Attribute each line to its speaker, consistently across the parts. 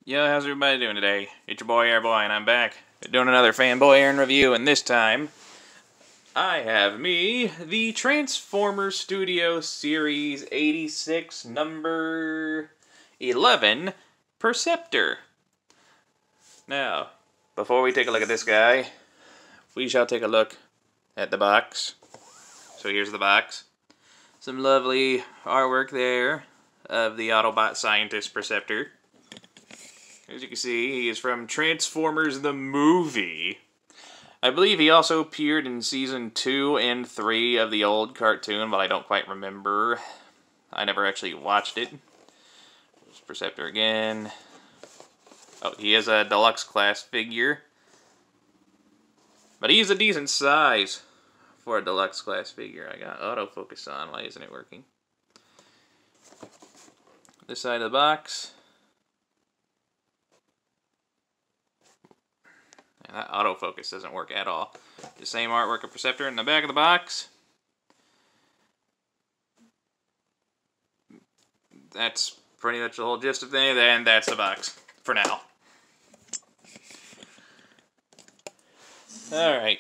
Speaker 1: Yo, how's everybody doing today? It's your boy Airboy, and I'm back doing another FanBoyAaron review, and this time I have me the Transformers Studio Series 86 number 11 Perceptor. Now, before we take a look at this guy, we shall take a look at the box. So here's the box. Some lovely artwork there of the Autobot scientist Perceptor. As you can see, he is from Transformers the movie. I believe he also appeared in Season 2 and 3 of the old cartoon, but I don't quite remember. I never actually watched it. There's Perceptor again. Oh, he is a Deluxe class figure. But he's a decent size for a Deluxe class figure. I got autofocus on. Why isn't it working? This side of the box. That autofocus doesn't work at all. The same artwork of Perceptor in the back of the box. That's pretty much the whole gist of things, and that's the box for now. Alright,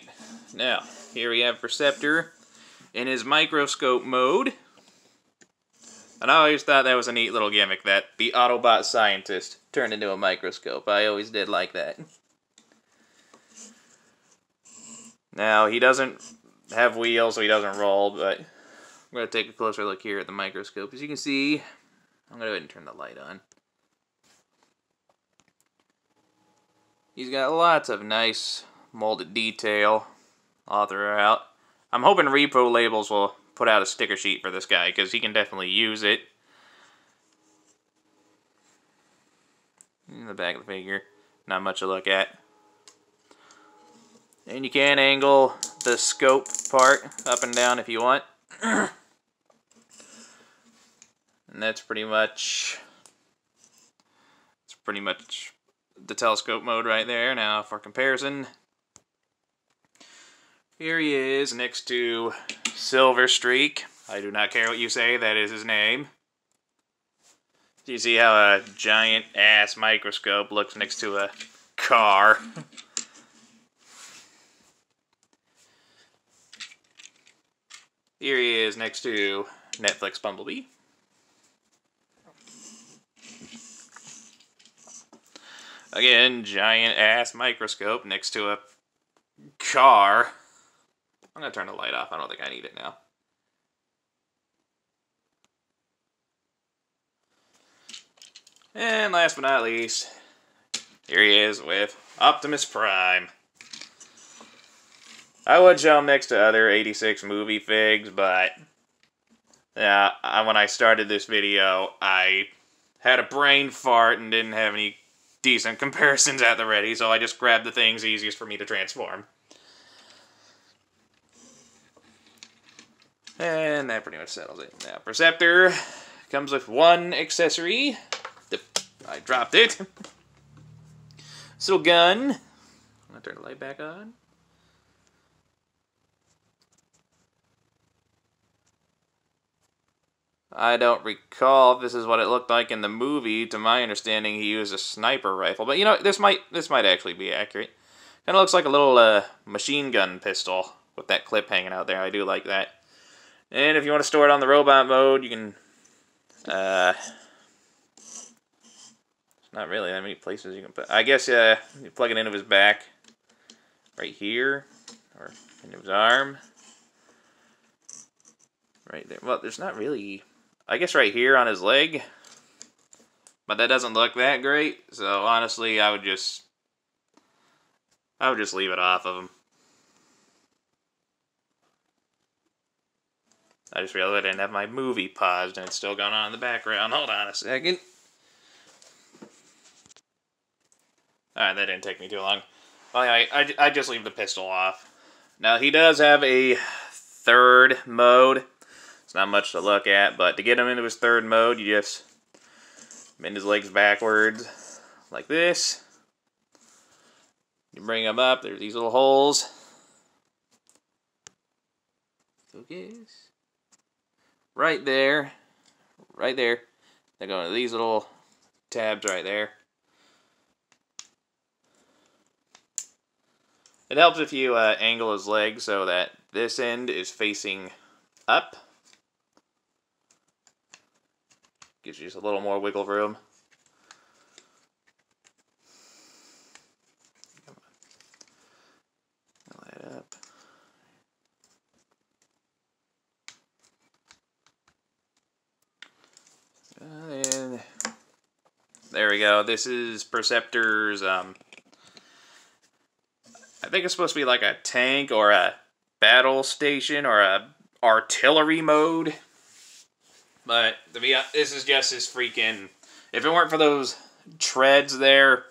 Speaker 1: now, here we have Perceptor in his microscope mode. And I always thought that was a neat little gimmick, that the Autobot scientist turned into a microscope. I always did like that. Now, he doesn't have wheels, so he doesn't roll, but I'm going to take a closer look here at the microscope. As you can see, I'm going to go ahead and turn the light on. He's got lots of nice molded detail all throughout. I'm hoping Repo Labels will put out a sticker sheet for this guy, because he can definitely use it. In the back of the figure, not much to look at. And you can angle the scope part up and down if you want. And that's pretty much the telescope mode right there. Now for comparison, here he is next to Silver Streak. I do not care what you say, that is his name. Do you see how a giant ass microscope looks next to a car? Here he is next to Netflix Bumblebee. Again, giant ass microscope next to a car. I'm going to turn the light off. I don't think I need it now. And last but not least, here he is with Optimus Prime. I would show him next to other 86 movie figs, but yeah, when I started this video, I had a brain fart and didn't have any decent comparisons at the ready, so I just grabbed the things easiest for me to transform. And that pretty much settles it. Now, Perceptor comes with one accessory. I dropped it. This little gun. I'm going to turn the light back on. I don't recall if this is what it looked like in the movie. To my understanding, he used a sniper rifle. But, you know, this might actually be accurate. Kind of looks like a little machine gun pistol with that clip hanging out there. I do like that. And if you want to store it on the robot mode, you can... not really that many places you can put... I guess you plug it into his back. Right here. Or into his arm. Right there. Well, there's not really... I guess right here on his leg, but that doesn't look that great, so honestly I would just leave it off of him. I just realized I didn't have my movie paused and it's still going on in the background. Hold on a second. Alright, that didn't take me too long. Well, anyway, I just leave the pistol off. Now he does have a third mode. It's not much to look at, but to get him into his third mode, you just bend his legs backwards like this. You bring him up, there's these little holes. Focus. Right there. Right there. They go into these little tabs right there. It helps if you angle his legs so that this end is facing up. Gives you just a little more wiggle room. That up. And there we go. This is Perceptor's, I think it's supposed to be like a tank or a battle station or a artillery mode. But this is just his freaking... If it weren't for those treads there,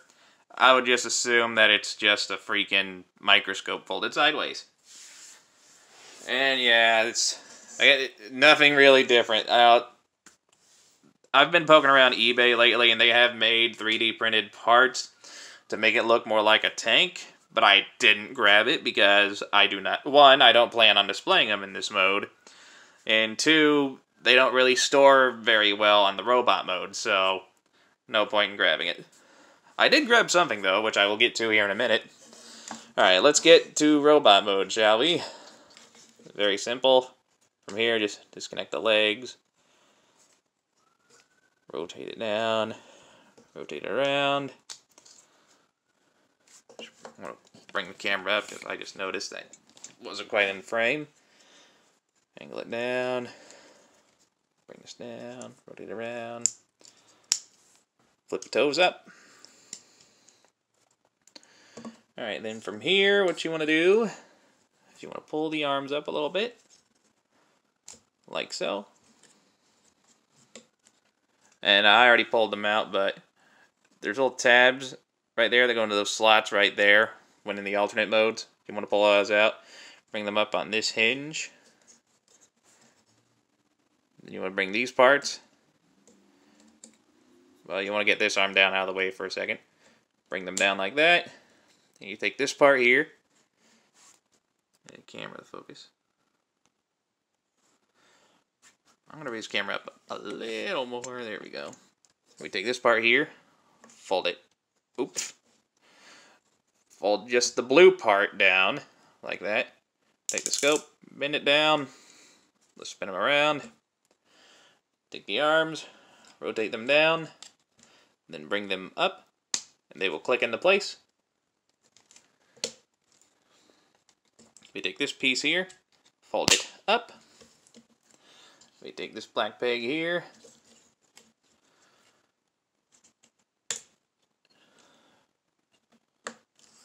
Speaker 1: I would just assume that it's just a freaking microscope folded sideways. And yeah, it's nothing really different. I've been poking around eBay lately, and they have made 3D printed parts to make it look more like a tank, but I didn't grab it because I do not... One, I don't plan on displaying them in this mode, and two, they don't really store very well on the robot mode, so no point in grabbing it. I did grab something, though, which I will get to here in a minute. Alright, let's get to robot mode, shall we? Very simple. From here, just disconnect the legs. Rotate it down. Rotate it around. I'm going to bring the camera up because I just noticed that it wasn't quite in frame. Angle it down. Bring this down. Rotate around. Flip the toes up. Alright, then from here, what you want to do is you want to pull the arms up a little bit. Like so. And I already pulled them out, but there's little tabs right there that go into those slots right there when in the alternate modes. If you want to pull those out, bring them up on this hinge. Then you want to bring these parts. Well, you want to get this arm down out of the way for a second. Bring them down like that. And you take this part here. And camera to focus. I'm going to raise the camera up a little more. There we go. We take this part here. Fold it. Oops. Fold just the blue part down. Like that. Take the scope. Bend it down. Let's spin them around. Take the arms. Rotate them down. Then bring them up. And they will click into place. We take this piece here. Fold it up. We take this black peg here.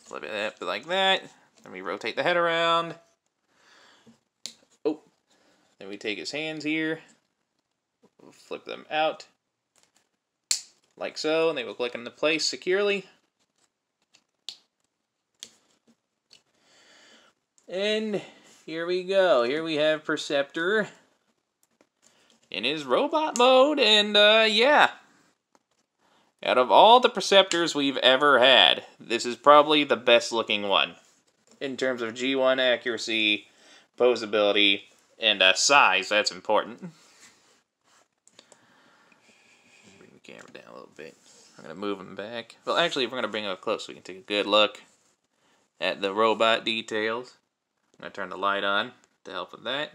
Speaker 1: Flip it up like that. Then we rotate the head around. Oh. Then we take his hands here. We'll flip them out. Like so. And they will click into place securely. And here we go. Here we have Perceptor in his robot mode, and yeah. Out of all the Perceptors we've ever had, this is probably the best looking one. In terms of G1 accuracy, posability, and size, that's important. Bring the camera down a little bit. I'm going to move him back. Well, actually, if we're going to bring him up close, we can take a good look at the robot details. I'm going to turn the light on to help with that.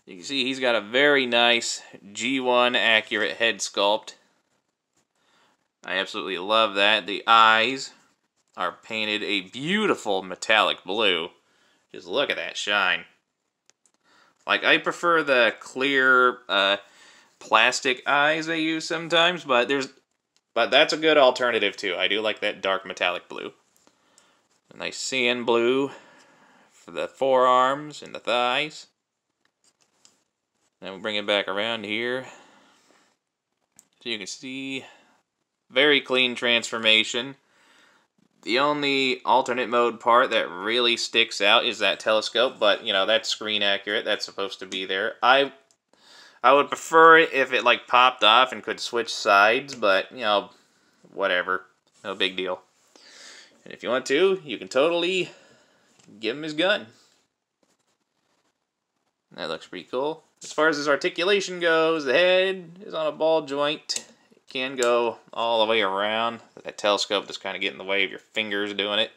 Speaker 1: You can see he's got a very nice G1 accurate head sculpt. I absolutely love that. The eyes are painted a beautiful metallic blue. Just look at that shine. Like, I prefer the clear plastic eyes they use sometimes, but that's a good alternative too. I do like that dark metallic blue. A nice sand blue for the forearms and the thighs. Then we bring it back around here. So you can see, very clean transformation. The only alternate mode part that really sticks out is that telescope, but, you know, that's screen accurate. That's supposed to be there. I would prefer it if it, like, popped off and could switch sides, but, you know, whatever. No big deal. And if you want to, you can totally give him his gun. That looks pretty cool. As far as his articulation goes, the head is on a ball joint. can go all the way around. That telescope just kind of get in the way of your fingers doing it.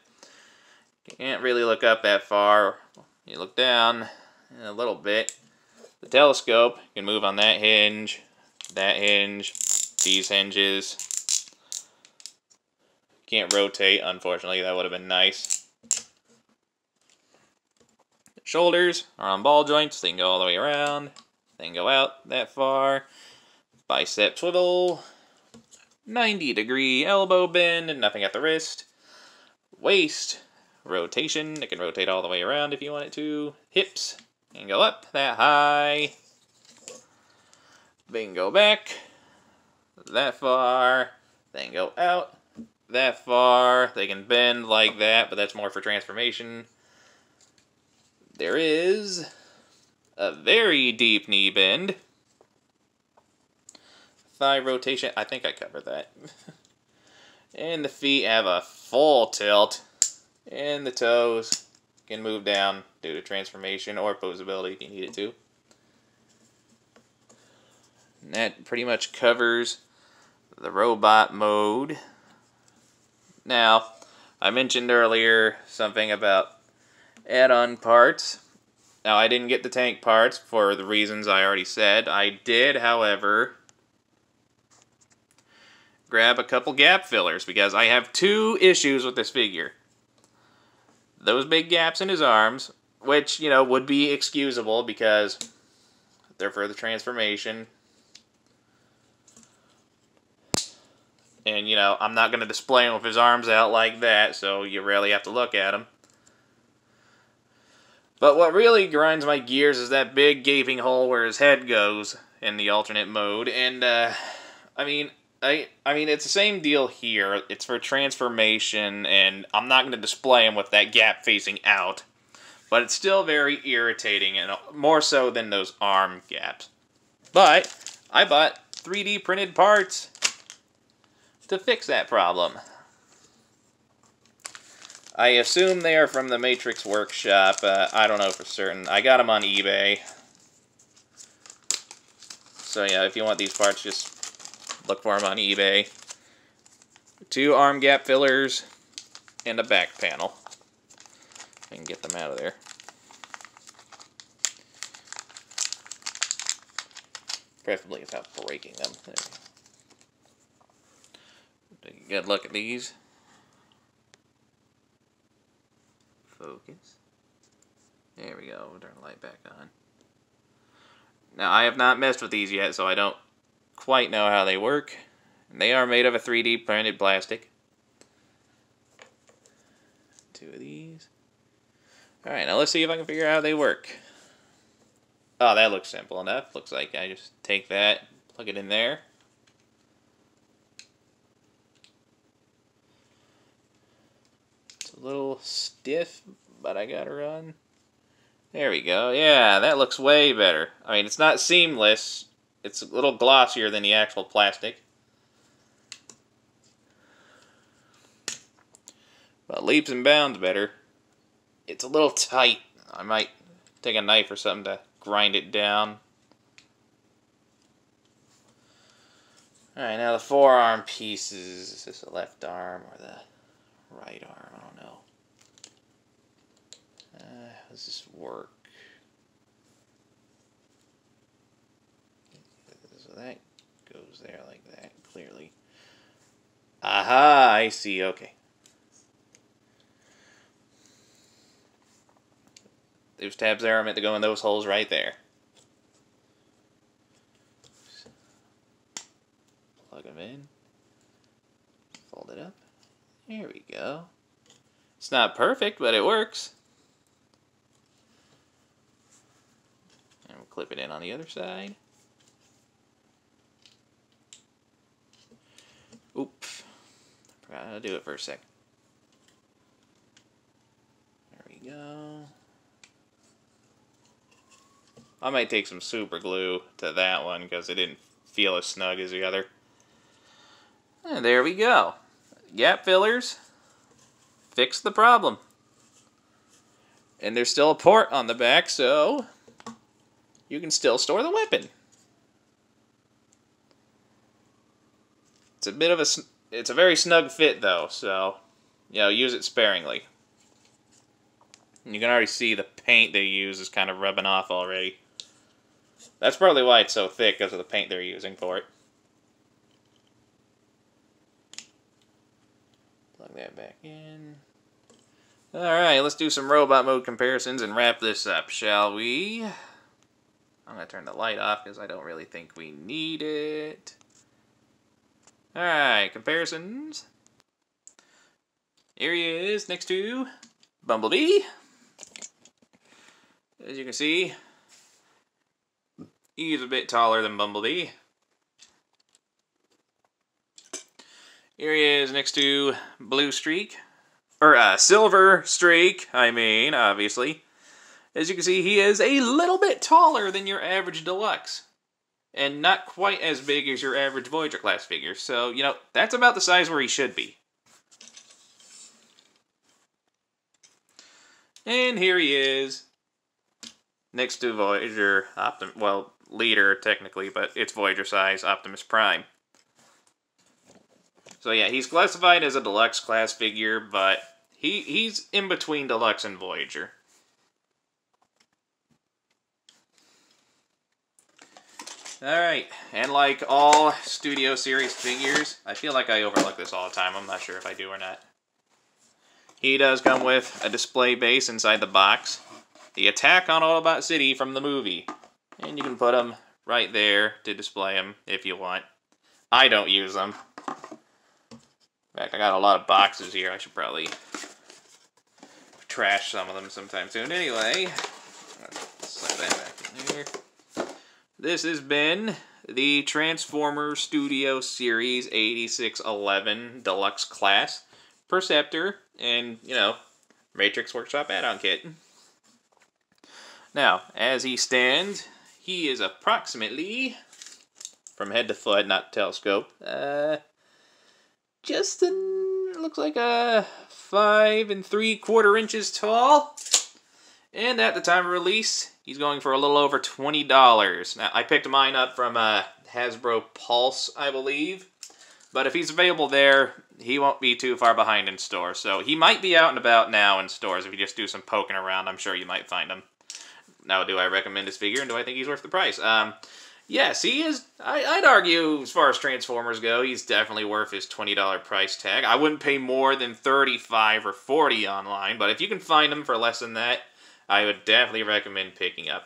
Speaker 1: Can't really look up that far. You look down a little bit. The telescope can move on that hinge, these hinges. Can't rotate, unfortunately. That would have been nice. The shoulders are on ball joints. They can go all the way around. They can go out that far. Bicep swivel. 90-degree elbow bend and nothing at the wrist. Waist rotation. It can rotate all the way around if you want it to. Hips can go up that high. They can go back that far. They can go out that far. They can bend like that, but that's more for transformation. There is a very deep knee bend. Thigh rotation, I think I covered that. And the feet have a full tilt. And the toes can move down due to transformation or posability if you need it to. And that pretty much covers the robot mode. Now, I mentioned earlier something about add-on parts. Now, I didn't get the tank parts for the reasons I already said. I did, however, grab a couple gap fillers because I have two issues with this figure. Those big gaps in his arms, which, you know, would be excusable because they're for the transformation. And, you know, I'm not going to display him with his arms out like that, so you rarely have to look at him. But what really grinds my gears is that big gaping hole where his head goes in the alternate mode. And, I mean, it's the same deal here. It's for transformation, and I'm not going to display him with that gap facing out. But it's still very irritating, and more so than those arm gaps. But I bought 3D printed parts to fix that problem. I assume they are from the Matrix Workshop. I don't know for certain. I got them on eBay. So yeah, if you want these parts, just look for them on eBay. 2 arm gap fillers and a back panel. I can get them out of there. Preferably without breaking them. There. Take a good look at these. Focus. There we go. We'll turn the light back on. Now, I have not messed with these yet, so I don't quite know how they work. They are made of a 3D printed plastic. 2 of these. Alright, now let's see if I can figure out how they work. Oh, that looks simple enough. Looks like I just take that, plug it in there. It's a little stiff, but I gotta run. There we go. Yeah, that looks way better. I mean, it's not seamless. It's a little glossier than the actual plastic. But leaps and bounds better. It's a little tight. I might take a knife or something to grind it down. Alright, now the forearm pieces. Is this the left arm or the right arm? I don't know. How does this work? So that goes there like that, clearly. Aha, I see, okay. Those tabs there are meant to go in those holes right there. Plug them in. Fold it up. There we go. It's not perfect, but it works. And we'll clip it in on the other side. Oops. Forgot how to do it for a second. There we go. I might take some super glue to that one because it didn't feel as snug as the other. And there we go. Gap fillers fix the problem. And there's still a port on the back, so you can still store the weapon. It's a bit of it's a very snug fit though, so you know, use it sparingly. And you can already see the paint they use is kind of rubbing off already. That's probably why it's so thick, because of the paint they're using for it. Plug that back in. Alright, let's do some robot mode comparisons and wrap this up, shall we? I'm going to turn the light off because I don't really think we need it. Alright, comparisons. Here he is next to Bumblebee. As you can see, he's a bit taller than Bumblebee. Here he is next to Blue Streak. Or, Silver Streak, I mean, obviously. As you can see, he is a little bit taller than your average Deluxe. And not quite as big as your average Voyager class figure. So, you know, that's about the size where he should be. And here he is, next to Voyager, well, Leader, technically, but it's Voyager size, Optimus Prime. So yeah, he's classified as a Deluxe class figure, but he's in between Deluxe and Voyager. Alright, and like all Studio Series figures, I feel like I overlook this all the time, I'm not sure if I do or not. He does come with a display base inside the box. The attack on Autobot City from the movie. And you can put them right there to display them if you want. I don't use them. In fact, I got a lot of boxes here. I should probably trash some of them sometime soon. Anyway, let's slide that back in there. This has been the Transformers Studio Series 8611 Deluxe Class Perceptor and, you know, Matrix Workshop add-on kit. Now, as he stands, he is approximately, from head to foot, not telescope, just looks like 5 3/4 inches tall. And at the time of release, he's going for a little over $20. Now, I picked mine up from Hasbro Pulse, I believe. But if he's available there, he won't be too far behind in stores. So he might be out and about now in stores. If you just do some poking around, I'm sure you might find him. Now, do I recommend this figure, and do I think he's worth the price? Yes, he is. I'd argue, as far as Transformers go, he's definitely worth his $20 price tag. I wouldn't pay more than $35 or $40 online, but if you can find him for less than that, I would definitely recommend picking the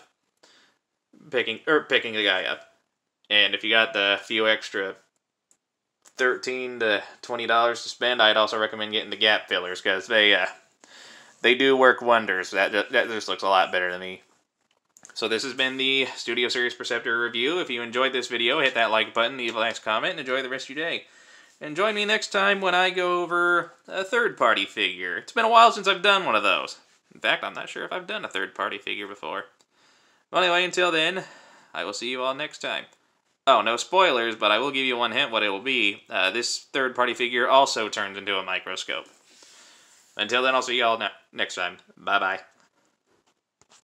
Speaker 1: guy up. And if you got the few extra $13 to $20 to spend, I'd also recommend getting the gap fillers, because they do work wonders. That just looks a lot better to me. So this has been the Studio Series Perceptor review. If you enjoyed this video, hit that like button, leave a nice comment, and enjoy the rest of your day. And join me next time when I go over a third-party figure. It's been a while since I've done one of those. In fact, I'm not sure if I've done a third-party figure before. Well, anyway, until then, I will see you all next time. Oh, no spoilers, but I will give you one hint what it will be. This third-party figure also turns into a microscope. Until then, I'll see you all next time. Bye-bye.